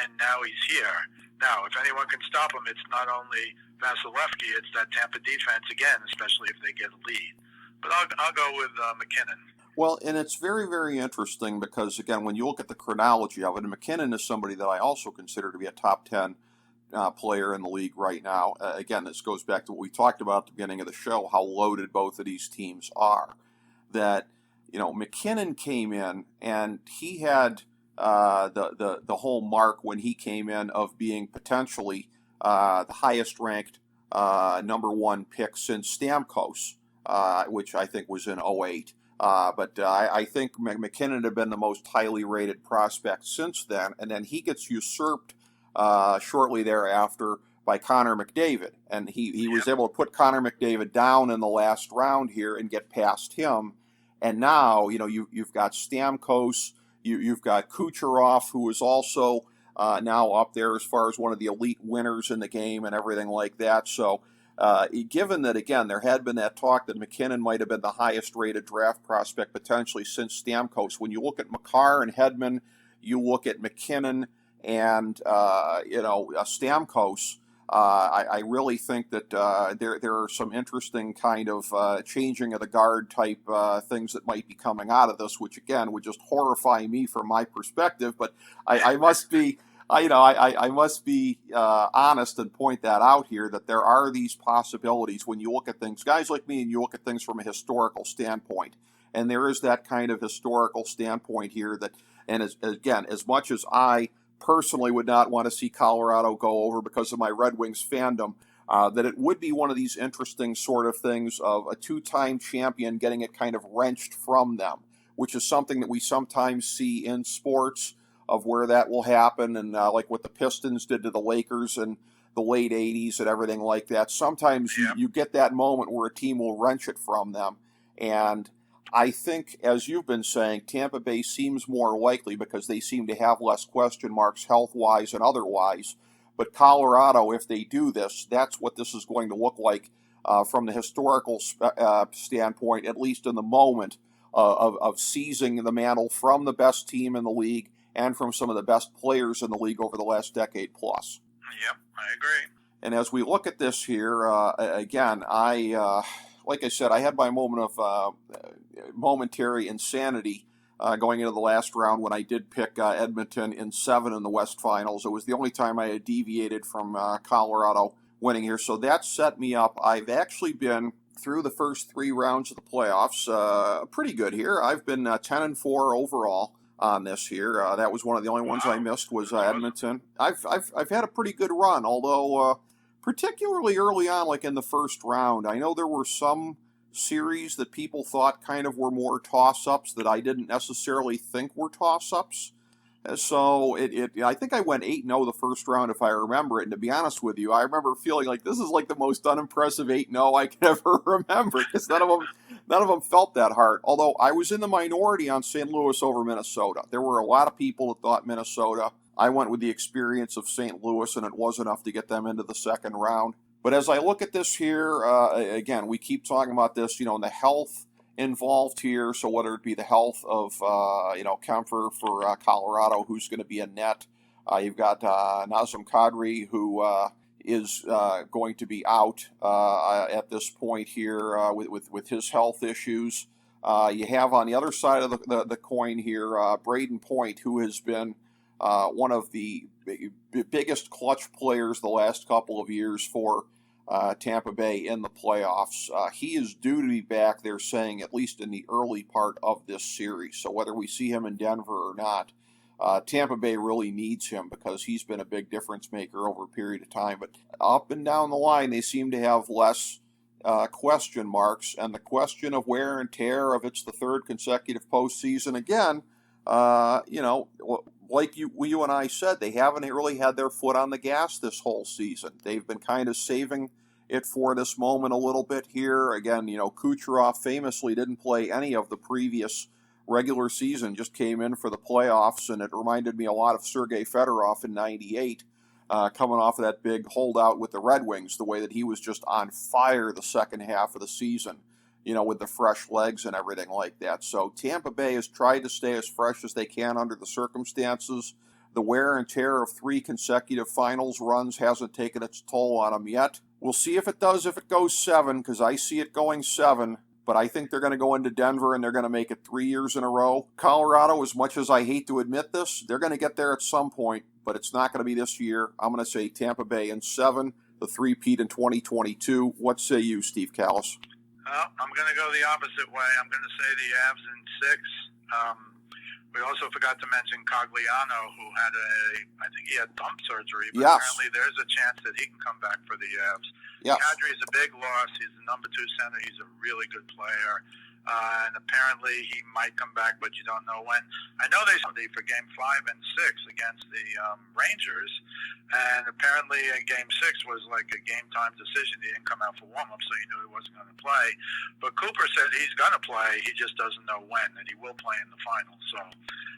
and now he's here. Now, if anyone can stop him, it's not only Vasilevsky, it's that Tampa defense again, especially if they get a lead. But I'll go with McKinnon. Well, and it's very, very interesting because, again, when you look at the chronology of it, and McKinnon is somebody that I also consider to be a top 10 player in the league right now. Again, this goes back to what we talked about at the beginning of the show, how loaded both of these teams are. That, McKinnon came in and he had the whole mark when he came in of being potentially the highest ranked number 1 pick since Stamkos, which I think was in 2008. But I think McKinnon had been the most highly rated prospect since then, and then he gets usurped shortly thereafter by Connor McDavid. And he was able to put Connor McDavid down in the last round here and get past him. And now, you've got Stamkos, you've got Kucherov, who is also now up there as far as one of the elite winners in the game and everything like that. So given that, again, there had been that talk that McKinnon might have been the highest rated draft prospect potentially since Stamkos, when you look at Makar and Hedman, you look at McKinnon and Stamkos, I really think that there are some interesting kind of changing of the guard type things that might be coming out of this, which again would just horrify me from my perspective. But I must be honest and point that out here, that there are these possibilities when you look at things, guys like me, and you look at things from a historical standpoint. And there is that kind of historical standpoint here that, and as much as I personally would not want to see Colorado go over because of my Red Wings fandom, that it would be one of these interesting sort of things of a 2-time champion getting it kind of wrenched from them, which is something that we sometimes see in sports of where that will happen, and like what the Pistons did to the Lakers in the late 80s and everything like that. Sometimes you get that moment where a team will wrench it from them, and I think, as you've been saying, Tampa Bay seems more likely because they seem to have less question marks health-wise and otherwise. But Colorado, if they do this, that's what this is going to look like from the historical standpoint, at least in the moment of seizing the mantle from the best team in the league and from some of the best players in the league over the last decade plus. Yep, I agree. And as we look at this here, again, like I said, I had my moment of momentary insanity going into the last round when I did pick Edmonton in 7 in the West Finals. It was the only time I had deviated from Colorado winning here, so that set me up. I've actually been through the first 3 rounds of the playoffs, pretty good here. I've been 10-4 overall on this here. That was one of the only ones I missed was Edmonton. I've had a pretty good run, although particularly early on, like in the first round, I know there were some series that people thought kind of were more toss-ups that I didn't necessarily think were toss-ups. So I think I went 8-0 the first round if I remember it. And to be honest with you, I remember feeling like this is like the most unimpressive 8-0 I can ever remember because none of them felt that hard. Although I was in the minority on St. Louis over Minnesota. There were a lot of people that thought Minnesota. I went with the experience of St. Louis, and it was enough to get them into the second round. But as I look at this here, again, we keep talking about this, and the health involved here. So whether it be the health of, Kempfer for Colorado, who's going to be a net. You've got Nazem Kadri, who is going to be out at this point here with his health issues. You have on the other side of the coin here, Braden Point, who has been one of the biggest clutch players the last couple of years for Tampa Bay in the playoffs. He is due to be back, they're saying, at least in the early part of this series. So whether we see him in Denver or not, Tampa Bay really needs him because he's been a big difference maker over a period of time. But up and down the line, they seem to have less question marks. And the question of wear and tear, if it's the third consecutive postseason, again, like you and I said, they haven't really had their foot on the gas this whole season. They've been kind of saving it for this moment a little bit here. Again, Kucherov famously didn't play any of the previous regular season, just came in for the playoffs, and it reminded me a lot of Sergei Fedorov in '98, coming off of that big holdout with the Red Wings, the way that he was just on fire the second half of the season, with the fresh legs and everything like that. So Tampa Bay has tried to stay as fresh as they can under the circumstances. The wear and tear of 3 consecutive finals runs hasn't taken its toll on them yet. We'll see if it does, if it goes 7, because I see it going 7. But I think they're going to go into Denver and they're going to make it 3 years in a row. Colorado, as much as I hate to admit this, they're going to get there at some point, but it's not going to be this year. I'm going to say Tampa Bay in 7, the 3-peat in 2022. What say you, Steve Kallas? I'm going to go the opposite way. I'm going to say the Avs in 6. We also forgot to mention Cogliano, who had I think he had thumb surgery, but yes. Apparently there's a chance that he can come back for the Avs. Yes. Kadri is a big loss. He's the number 2 center. He's a really good player. And apparently he might come back, but you don't know when. I know they for Game 5 and 6 against the Rangers, and apparently Game 6 was like a game-time decision. He didn't come out for warm-up, so you knew he wasn't going to play. But Cooper said he's going to play. He just doesn't know when, and he will play in the finals. So,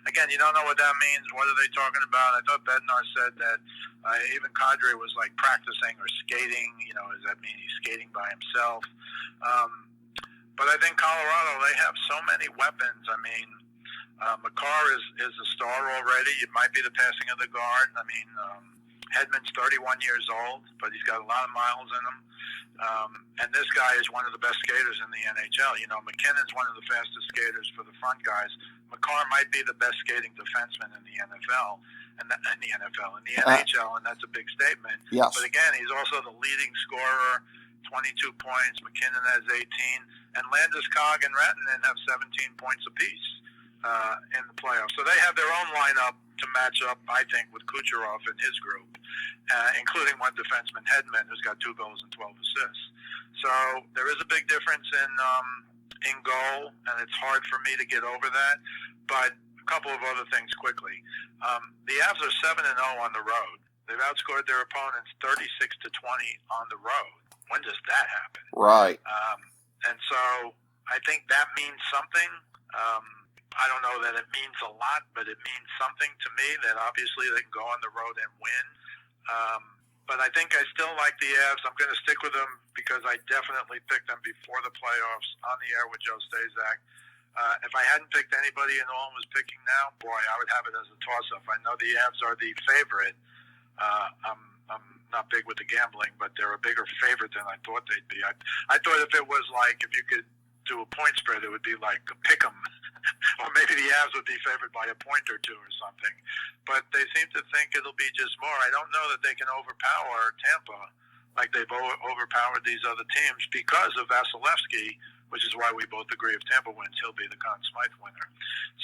again, you don't know what that means. What are they talking about? I thought Bednar said that even Kadri was like practicing or skating. Does that mean he's skating by himself? But I think Colorado, they have so many weapons. I mean, Makar is a star already. It might be the passing of the guard. I mean, Hedman's 31 years old, but he's got a lot of miles in him. And this guy is one of the best skaters in the NHL. McKinnon's one of the fastest skaters for the front guys. Makar might be the best skating defenseman in the NFL. In the NHL, and that's a big statement. Yes. But again, he's also the leading scorer, 22 points. McKinnon has 18. And Landeskog and Rantanen have 17 points apiece in the playoffs. So they have their own lineup to match up, I think, with Kucherov and his group, including one defenseman, Hedman, who's got 2 goals and 12 assists. So there is a big difference in goal, and it's hard for me to get over that. But a couple of other things quickly. The Avs are 7-0 on the road. They've outscored their opponents 36-20 on the road. When does that happen? Right. And so I think that means something. I don't know that it means a lot, but it means something to me that obviously they can go on the road and win. But I think I still like the Avs. I'm going to stick with them because I definitely picked them before the playoffs on the air with Joe Staszak. If I hadn't picked anybody and Nolan was picking now, boy, I would have it as a toss-up. I know the Avs are the favorite. I'm not big with the gambling, but they're a bigger favorite than I thought they'd be. I thought if it was like, if you could do a point spread, it would be like a pick 'em. Or maybe the Avs would be favored by a point or two or something. But they seem to think it'll be just more. I don't know that they can overpower Tampa like they've overpowered these other teams because of Vasilevsky, which is why we both agree if Tampa wins, he'll be the Conn Smythe winner.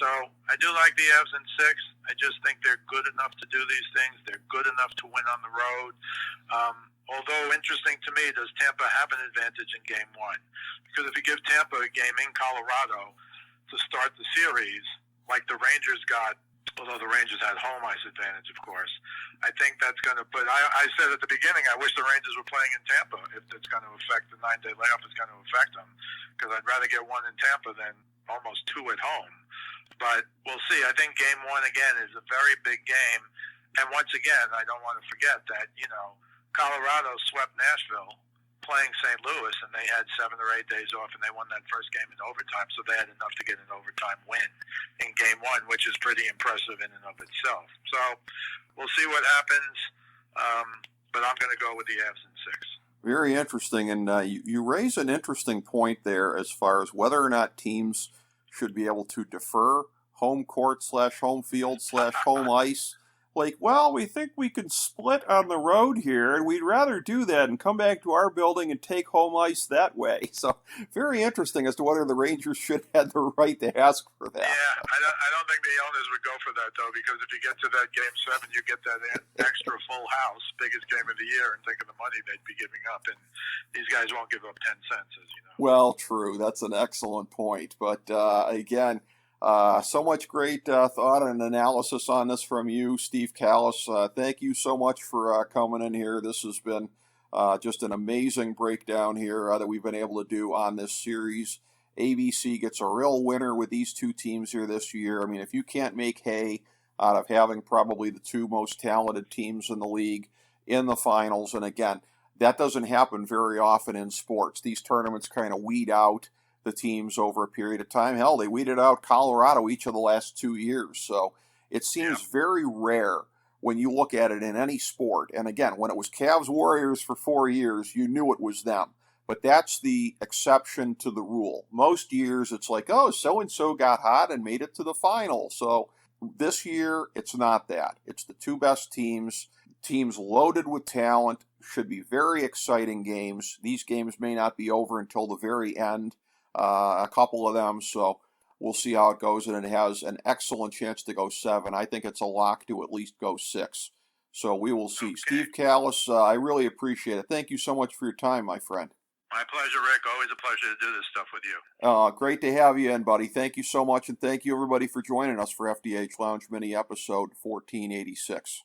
So I do like the Avs in 6. I just think they're good enough to do these things. They're good enough to win on the road. Although interesting to me, does Tampa have an advantage in Game 1? Because if you give Tampa a game in Colorado to start the series, like the Rangers got, although the Rangers had home ice advantage, of course, I think that's going to put, I said at the beginning, I wish the Rangers were playing in Tampa if it's going to affect the 9-day layoff, it's going to affect them, because I'd rather get one in Tampa than almost 2 at home. But we'll see. I think Game 1, again, is a very big game. And once again, I don't want to forget that, Colorado swept Nashville playing St. Louis, and they had 7 or 8 days off, and they won that first game in overtime, so they had enough to get an overtime win in Game 1, which is pretty impressive in and of itself. So we'll see what happens, but I'm going to go with the Avs in 6. Very interesting, and you raise an interesting point there as far as whether or not teams should be able to defer home court / home field / home ice. Like, well, we think we can split on the road here, and we'd rather do that and come back to our building and take home ice that way. So, very interesting as to whether the Rangers should have the right to ask for that. Yeah, I don't think the owners would go for that, though, because if you get to that Game 7, you get that extra full house, biggest game of the year, and think of the money they'd be giving up. And these guys won't give up 10 cents, as you know. Well, true. That's an excellent point. But, again, so much great thought and analysis on this from you, Steve Kallas. Thank you so much for coming in here. This has been just an amazing breakdown here that we've been able to do on this series. ABC gets a real winner with these two teams here this year. I mean, if you can't make hay out of having probably the 2 most talented teams in the league in the finals, and again, that doesn't happen very often in sports. These tournaments kind of weed out the teams over a period of time. Hell, they weeded out Colorado each of the last 2 years. So it seems very rare when you look at it in any sport. And again, when it was Cavs Warriors for 4 years, you knew it was them. But that's the exception to the rule. Most years it's like, oh, so-and-so got hot and made it to the final. So this year, it's not that. It's the 2 best teams loaded with talent, should be very exciting games. These games may not be over until the very end. A couple of them, so we'll see how it goes, and it has an excellent chance to go 7. I think it's a lock to at least go 6. So we will see. Okay. Steve Kallas, I really appreciate it. Thank you so much for your time, my friend. My pleasure, Rick. Always a pleasure to do this stuff with you. Great to have you in, buddy. Thank you so much, and thank you, everybody, for joining us for FDH Lounge Mini Episode 1486.